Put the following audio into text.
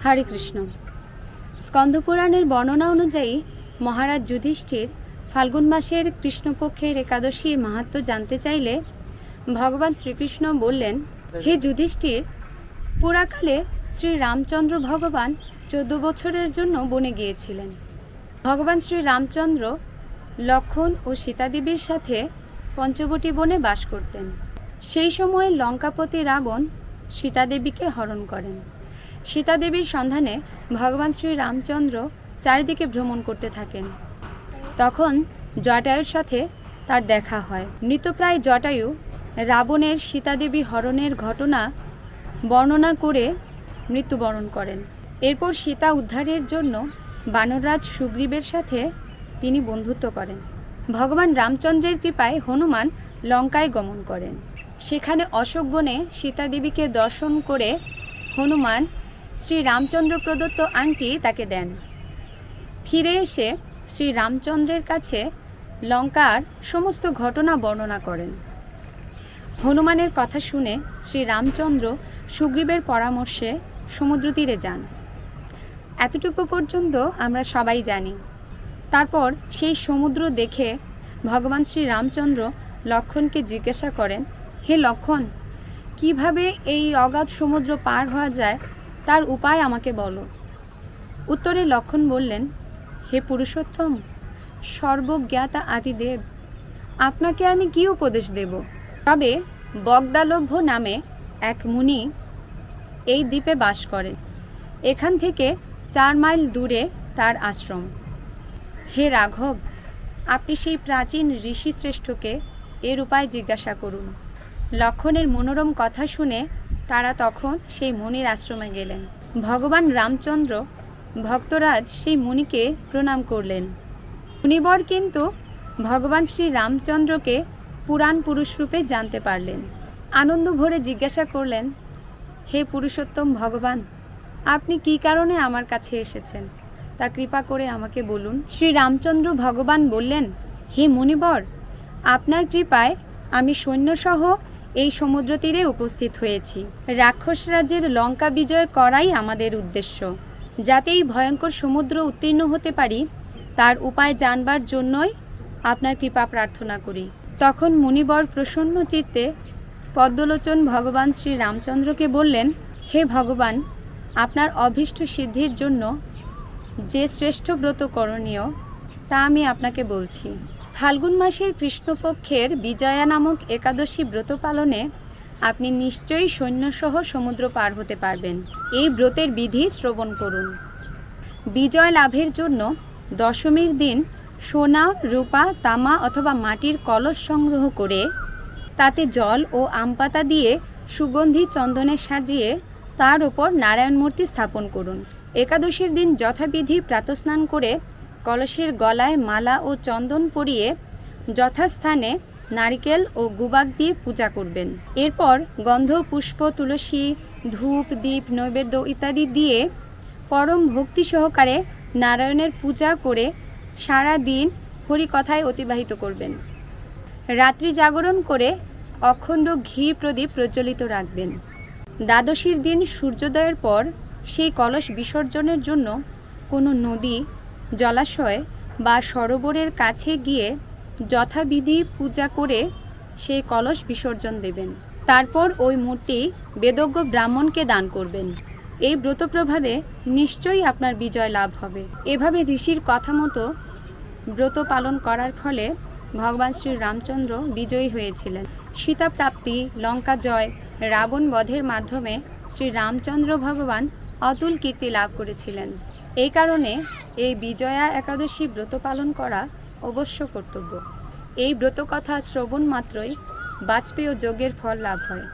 হরে কৃষ্ণ। স্কন্দপুরাণের বর্ণনা অনুযায়ী মহারাজ যুধিষ্ঠির ফাল্গুন মাসের কৃষ্ণপক্ষের একাদশীর মাহাত্ম্য জানতে চাইলে ভগবান শ্রীকৃষ্ণ বললেন, হে যুধিষ্ঠির, পুরাকালে শ্রী রামচন্দ্র ভগবান 14 বছরের জন্য বনে গিয়েছিলেন। ভগবান শ্রী রামচন্দ্র লক্ষ্মণ ও সীতাদেবীর সাথে পঞ্চবটী বনে বাস করতেন। সেই সময় লঙ্কাপতি রাবণ সীতাদেবীকে হরণ করেন। সীতাদেবীর সন্ধানে ভগবান শ্রী রামচন্দ্র চারিদিকে ভ্রমণ করতে থাকেন। তখন জটায়ুর সাথে তার দেখা হয়। মৃতপ্রায় জটায়ু রাবণের সীতাদেবী হরণের ঘটনা বর্ণনা করে মৃত্যুবরণ করেন। এরপর সীতা উদ্ধারের জন্য বানররাজ সুগ্রীবের সাথে তিনি বন্ধুত্ব করেন। ভগবান রামচন্দ্রের কৃপায় হনুমান লঙ্কায় গমন করেন। সেখানে অশোক বনে সীতাদেবীকে দর্শন করে হনুমান শ্রী রামচন্দ্র প্রদত্ত আংটি তাকে দেন। ফিরে এসে শ্রী রামচন্দ্রের কাছে লঙ্কার সমস্ত ঘটনা বর্ণনা করেন। হনুমানের কথা শুনে শ্রী রামচন্দ্র সুগ্রীবের পরামর্শে সমুদ্র তীরে যান। এতটুকু পর্যন্ত আমরা সবাই জানি। তারপর সেই সমুদ্র দেখে ভগবান শ্রী রামচন্দ্র লক্ষ্মণকে জিজ্ঞাসা করেন, হে লক্ষ্মণ, কিভাবে এই অগাধ সমুদ্র পার হওয়া যায় তার উপায় আমাকে বলো। উত্তরে লক্ষ্মণ বললেন, হে পুরুষোত্তম, সর্বজ্ঞাতা আদিদেব, আপনাকে আমি কি উপদেশ দেব? তবে বগদালভ্য নামে এক মুনি এই দ্বীপে বাস করেন। এখান থেকে 4 মাইল দূরে তার আশ্রম। হে রাঘব, আপনি সেই প্রাচীন ঋষিশ্রেষ্ঠকে এর উপায় জিজ্ঞাসা করুন। লক্ষ্মণের মনোরম কথা শুনে তারা তখন সেই মুনির আশ্রমে গেলেন। ভগবান রামচন্দ্র ভক্তরাজ সেই মুনিকে প্রণাম করলেন। মুনিবর কিন্তু ভগবান শ্রী রামচন্দ্রকে পুরাণ পুরুষ রূপে জানতে পারলেন। আনন্দ ভরে জিজ্ঞাসা করলেন, হে পুরুষোত্তম ভগবান, আপনি কী কারণে আমার কাছে এসেছেন তা কৃপা করে আমাকে বলুন। শ্রী রামচন্দ্র ভগবান বললেন, হে মুনিবর, আপনার কৃপায় আমি সৈন্যসহ এই সমুদ্র তীরে উপস্থিত হয়েছি। রাক্ষস রাজ্যের লঙ্কা বিজয় করাই আমাদের উদ্দেশ্য। যাতে এই ভয়ঙ্কর সমুদ্র উত্তীর্ণ হতে পারি তার উপায় জানবার জন্যই আপনার কৃপা প্রার্থনা করি। তখন মুনিবর প্রসন্ন চিত্তে পদ্মলোচন ভগবান শ্রী রামচন্দ্রকে বললেন, হে ভগবান, আপনার অভীষ্ট সিদ্ধির জন্য যে শ্রেষ্ঠ ব্রত করণীয় তা আমি আপনাকে বলছি। ফাল্গুন মাসের কৃষ্ণপক্ষের বিজয়া নামক একাদশী ব্রত পালনে আপনি নিশ্চয়ই সৈন্যসহ সমুদ্র পার হতে পারবেন। এই ব্রতের বিধি শ্রবণ করুন। বিজয় লাভের জন্য দশমীর দিন সোনা, রূপা, তামা অথবা মাটির কলস সংগ্রহ করে তাতে জল ও আমপাতা দিয়ে সুগন্ধি চন্দনে সাজিয়ে তার ওপর নারায়ণ মূর্তি স্থাপন করুন। একাদশীর দিন যথাবিধি প্রাতস্নান করে কলসের গলায় মালা ও চন্দন পরিয়ে যথাস্থানে নারিকেল ও গুবাক দিয়ে পূজা করবেন। এরপর গন্ধ, পুষ্প, তুলসী, ধূপ, দীপ, নৈবেদ্য ইত্যাদি দিয়ে পরম ভক্তি সহকারে নারায়ণের পূজা করে সারা দিন হরিকথায় অতিবাহিত করবেন। রাত্রি জাগরণ করে অখণ্ড ঘি প্রদীপ প্রজ্বলিত রাখবেন। দ্বাদশীর দিন সূর্যোদয়ের পর সেই কলস বিসর্জনের জন্য কোনো নদী, জলাশয় বা সরোবরের কাছে গিয়ে যথাবিধি পূজা করে সেই কলস বিসর্জন দেবেন। তারপর ওই মূর্তি বেদজ্ঞ ব্রাহ্মণকে দান করবেন। এই ব্রত প্রভাবে নিশ্চয়ই আপনার বিজয় লাভ হবে। এভাবে ঋষির কথা মতো ব্রত পালন করার ফলে ভগবান শ্রী রামচন্দ্র বিজয়ী হয়েছিলেন। সীতা প্রাপ্তি, লঙ্কা জয়, রাবণ বধের মাধ্যমে শ্রী রামচন্দ্র ভগবান অতুল কীর্তি লাভ করেছিলেন। এই কারণে এই বিজয়া একাদশী ব্রত পালন করা অবশ্য কর্তব্য। এই ব্রতকথা শ্রবণ মাত্রই বাজপেয় যজ্ঞের ফল লাভ হয়।